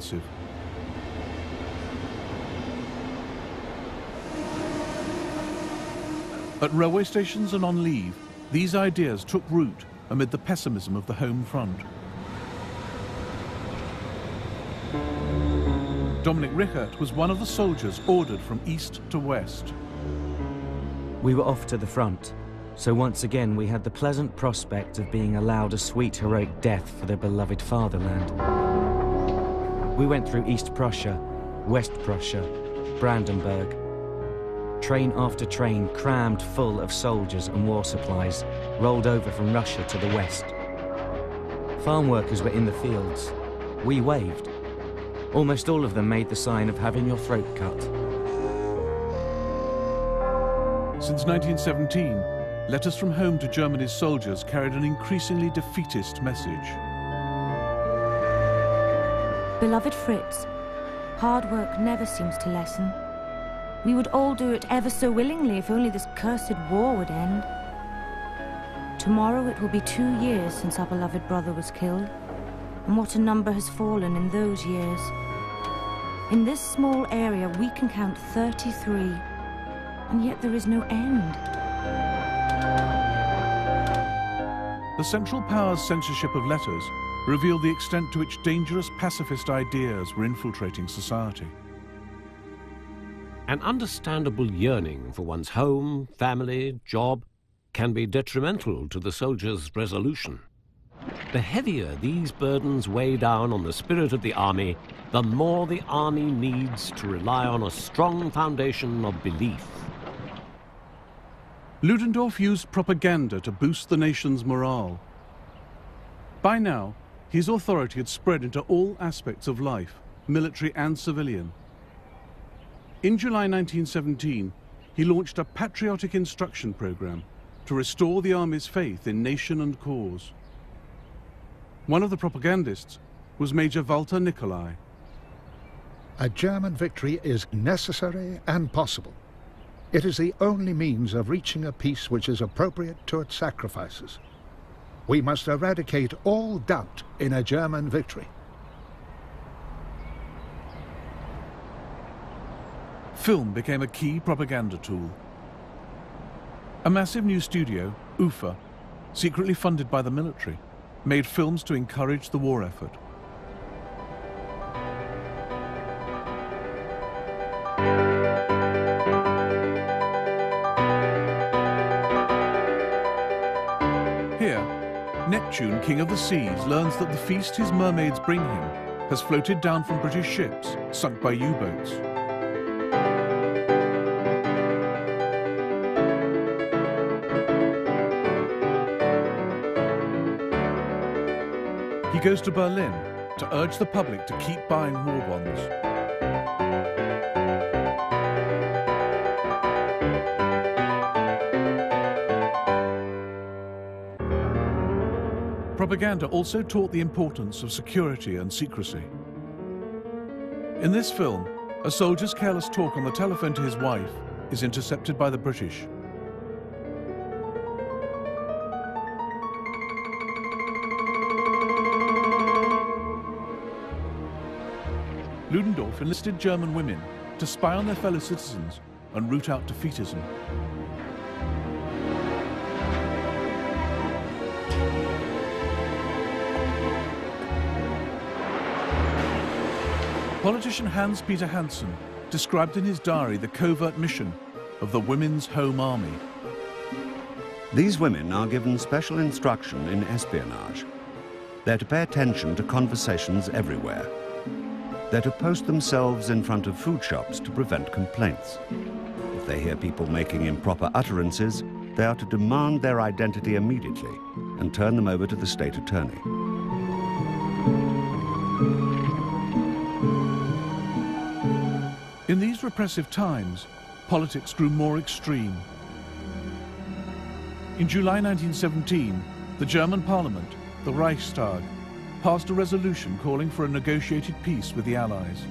offensive. At railway stations and on leave, these ideas took root amid the pessimism of the home front. Dominic Richert was one of the soldiers ordered from east to west. We were off to the front, so once again we had the pleasant prospect of being allowed a sweet heroic death for their beloved fatherland. We went through East Prussia, West Prussia, Brandenburg. Train after train crammed full of soldiers and war supplies rolled over from Russia to the west. Farm workers were in the fields. We waved. Almost all of them made the sign of having your throat cut. Since 1917, letters from home to Germany's soldiers carried an increasingly defeatist message. Beloved Fritz, hard work never seems to lessen. We would all do it ever so willingly if only this cursed war would end. Tomorrow it will be 2 years since our beloved brother was killed, and what a number has fallen in those years. In this small area we can count 33, and yet there is no end. The Central Powers' censorship of letters revealed the extent to which dangerous pacifist ideas were infiltrating society. An understandable yearning for one's home, family, job can be detrimental to the soldier's resolution. The heavier these burdens weigh down on the spirit of the army, the more the army needs to rely on a strong foundation of belief. Ludendorff used propaganda to boost the nation's morale. By now, his authority had spread into all aspects of life, military and civilian. In July 1917, he launched a patriotic instruction program to restore the army's faith in nation and cause. One of the propagandists was Major Walter Nicolai. A German victory is necessary and possible. It is the only means of reaching a peace which is appropriate to its sacrifices. We must eradicate all doubt in a German victory. Film became a key propaganda tool. A massive new studio, UFA, secretly funded by the military, made films to encourage the war effort. Here, Neptune, king of the seas, learns that the feast his mermaids bring him has floated down from British ships sunk by U-boats. He goes to Berlin to urge the public to keep buying war bonds. Propaganda also taught the importance of security and secrecy. In this film, a soldier's careless talk on the telephone to his wife is intercepted by the British. Ludendorff enlisted German women to spy on their fellow citizens and root out defeatism. Politician Hans-Peter Hansen described in his diary the covert mission of the Women's Home Army. These women are given special instruction in espionage. They're to pay attention to conversations everywhere. They're to post themselves in front of food shops to prevent complaints. If they hear people making improper utterances, they are to demand their identity immediately and turn them over to the state attorney. In these repressive times, politics grew more extreme. In July 1917, the German parliament, the Reichstag, passed a resolution calling for a negotiated peace with the Allies.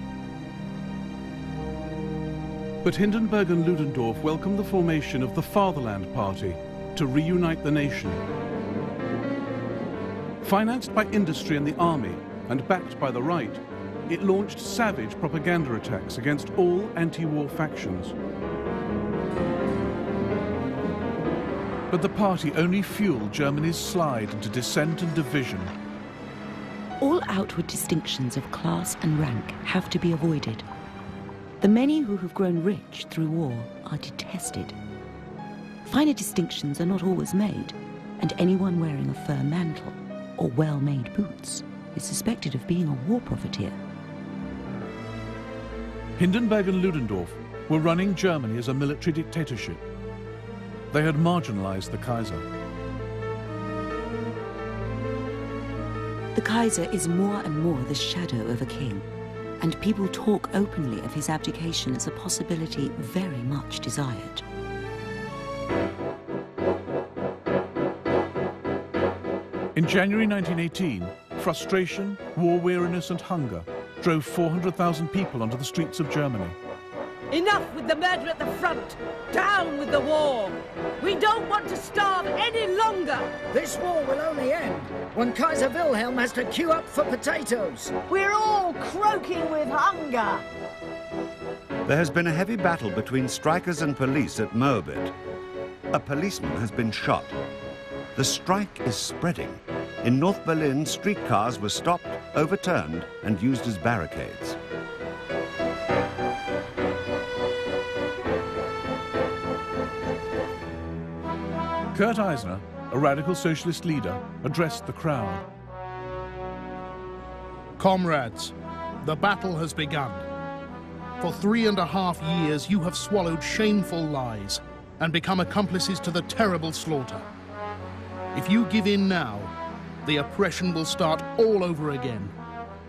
But Hindenburg and Ludendorff welcomed the formation of the Fatherland Party to reunite the nation. Financed by industry and the army, and backed by the right, it launched savage propaganda attacks against all anti-war factions. But the party only fueled Germany's slide into dissent and division. All outward distinctions of class and rank have to be avoided. The many who have grown rich through war are detested. Finer distinctions are not always made, and anyone wearing a fur mantle or well-made boots is suspected of being a war profiteer. Hindenburg and Ludendorff were running Germany as a military dictatorship. They had marginalized the Kaiser. The Kaiser is more and more the shadow of a king, and people talk openly of his abdication as a possibility very much desired. In January 1918, frustration, war weariness and hunger drove 400,000 people onto the streets of Germany. Enough with the murder at the front! Down with the war! We don't want to starve any longer! This war will only end when Kaiser Wilhelm has to queue up for potatoes. We're all croaking with hunger! There has been a heavy battle between strikers and police at Moabit. A policeman has been shot. The strike is spreading. In North Berlin, streetcars were stopped, overturned, and used as barricades. Kurt Eisner, a radical socialist leader, addressed the crowd. Comrades, the battle has begun. For 3.5 years you have swallowed shameful lies and become accomplices to the terrible slaughter. If you give in now, the oppression will start all over again,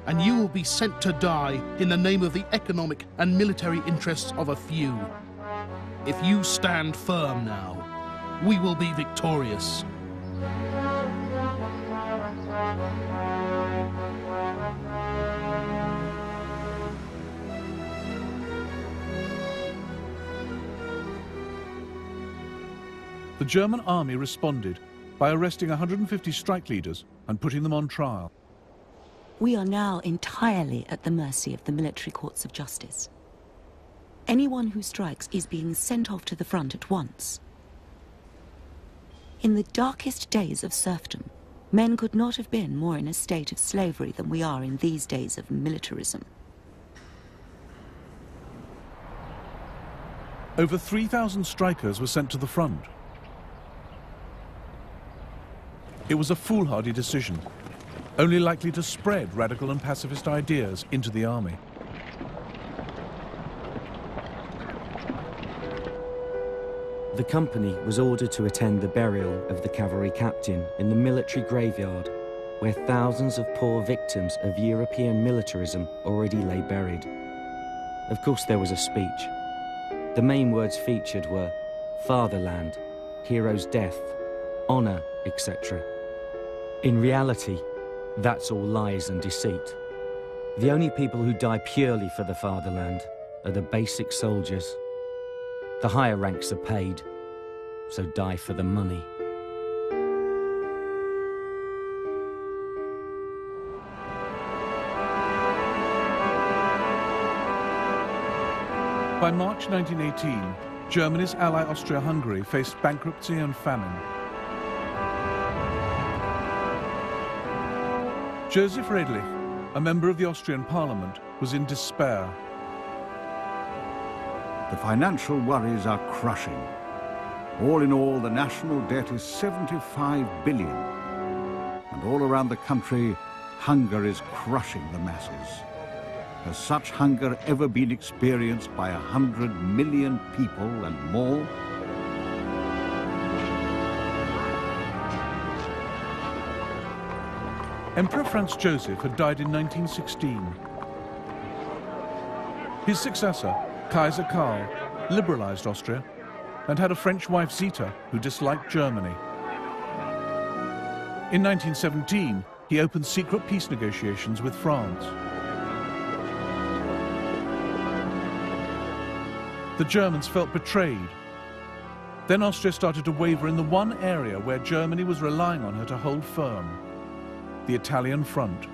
and you will be sent to die in the name of the economic and military interests of a few. If you stand firm now, we will be victorious. The German army responded by arresting 150 strike leaders and putting them on trial. We are now entirely at the mercy of the military courts of justice. Anyone who strikes is being sent off to the front at once. In the darkest days of serfdom, men could not have been more in a state of slavery than we are in these days of militarism. Over 3,000 strikers were sent to the front. It was a foolhardy decision, only likely to spread radical and pacifist ideas into the army. The company was ordered to attend the burial of the cavalry captain in the military graveyard, where thousands of poor victims of European militarism already lay buried. Of course, there was a speech. The main words featured were fatherland, hero's death, honor, etc. In reality, that's all lies and deceit. The only people who die purely for the fatherland are the basic soldiers. The higher ranks are paid, so die for the money. By March 1918, Germany's ally Austria-Hungary faced bankruptcy and famine. Joseph Redlich, a member of the Austrian parliament, was in despair. The financial worries are crushing. All in all, the national debt is 75 billion. And all around the country, hunger is crushing the masses. Has such hunger ever been experienced by 100 million people and more? Emperor Franz Joseph had died in 1916. His successor, Kaiser Karl, liberalized Austria and had a French wife, Zita, who disliked Germany. In 1917, he opened secret peace negotiations with France. The Germans felt betrayed. Then Austria started to waver in the one area where Germany was relying on her to hold firm: the Italian front.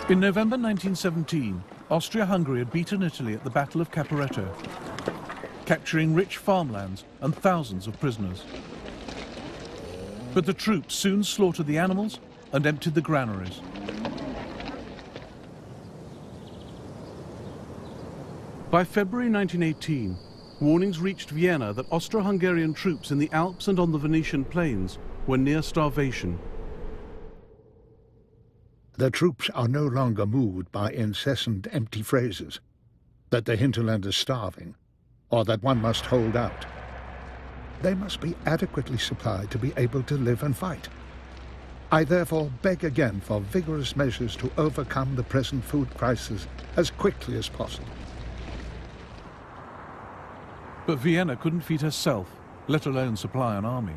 In November 1917, Austria-Hungary had beaten Italy at the Battle of Caporetto, capturing rich farmlands and thousands of prisoners. But the troops soon slaughtered the animals and emptied the granaries. By February 1918, warnings reached Vienna that Austro-Hungarian troops in the Alps and on the Venetian plains were near starvation. The troops are no longer moved by incessant empty phrases that the hinterland is starving or that one must hold out. They must be adequately supplied to be able to live and fight. I therefore beg again for vigorous measures to overcome the present food crisis as quickly as possible. But Vienna couldn't feed herself, let alone supply an army.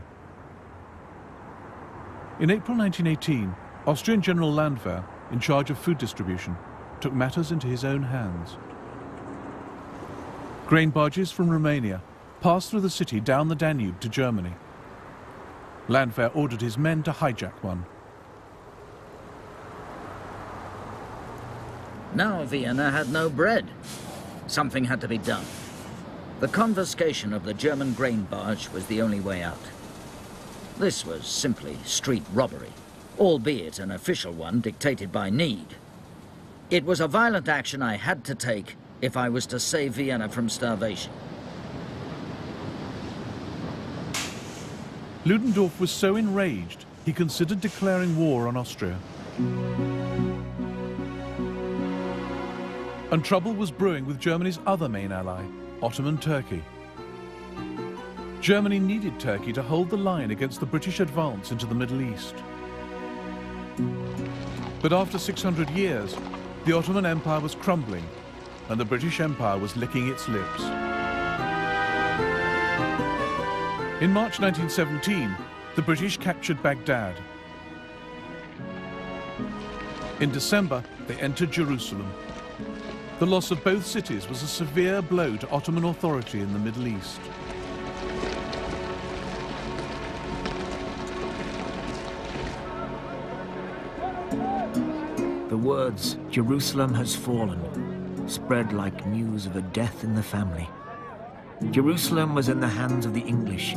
In April 1918, Austrian General Landwehr, in charge of food distribution, took matters into his own hands. Grain barges from Romania passed through the city down the Danube to Germany. Landwehr ordered his men to hijack one. Now Vienna had no bread. Something had to be done. The confiscation of the German grain barge was the only way out. This was simply street robbery, albeit an official one dictated by need. It was a violent action I had to take if I was to save Vienna from starvation. Ludendorff was so enraged, he considered declaring war on Austria. And trouble was brewing with Germany's other main ally, Ottoman Turkey. Germany needed Turkey to hold the line against the British advance into the Middle East. But after 600 years, the Ottoman Empire was crumbling, and the British Empire was licking its lips. In March 1917, the British captured Baghdad. In December, they entered Jerusalem. The loss of both cities was a severe blow to Ottoman authority in the Middle East. The words, "Jerusalem has fallen," spread like news of a death in the family. Jerusalem was in the hands of the English.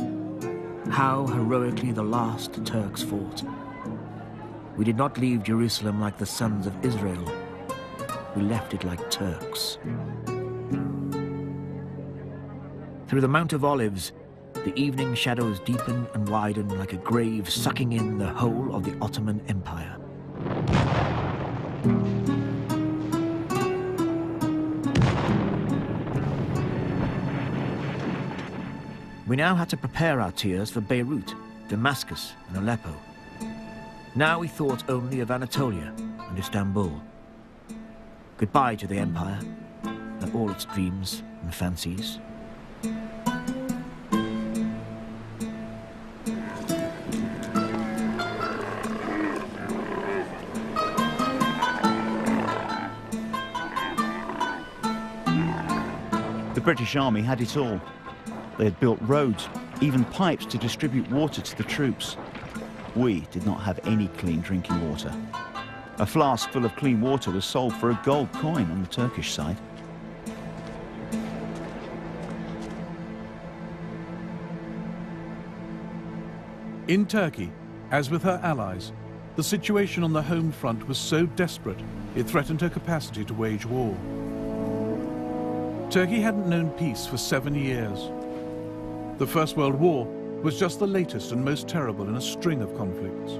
How heroically the last Turks fought. We did not leave Jerusalem like the sons of Israel. We left it like Turks. Through the Mount of Olives, the evening shadows deepen and widen like a grave sucking in the whole of the Ottoman Empire. We now had to prepare our tears for Beirut, Damascus, and Aleppo. Now we thought only of Anatolia and Istanbul. Goodbye to the empire and all its dreams and fancies. The British Army had it all. They had built roads, even pipes to distribute water to the troops. We did not have any clean drinking water. A flask full of clean water was sold for a gold coin on the Turkish side. In Turkey, as with her allies, the situation on the home front was so desperate it threatened her capacity to wage war. Turkey hadn't known peace for 7 years. The First World War was just the latest and most terrible in a string of conflicts.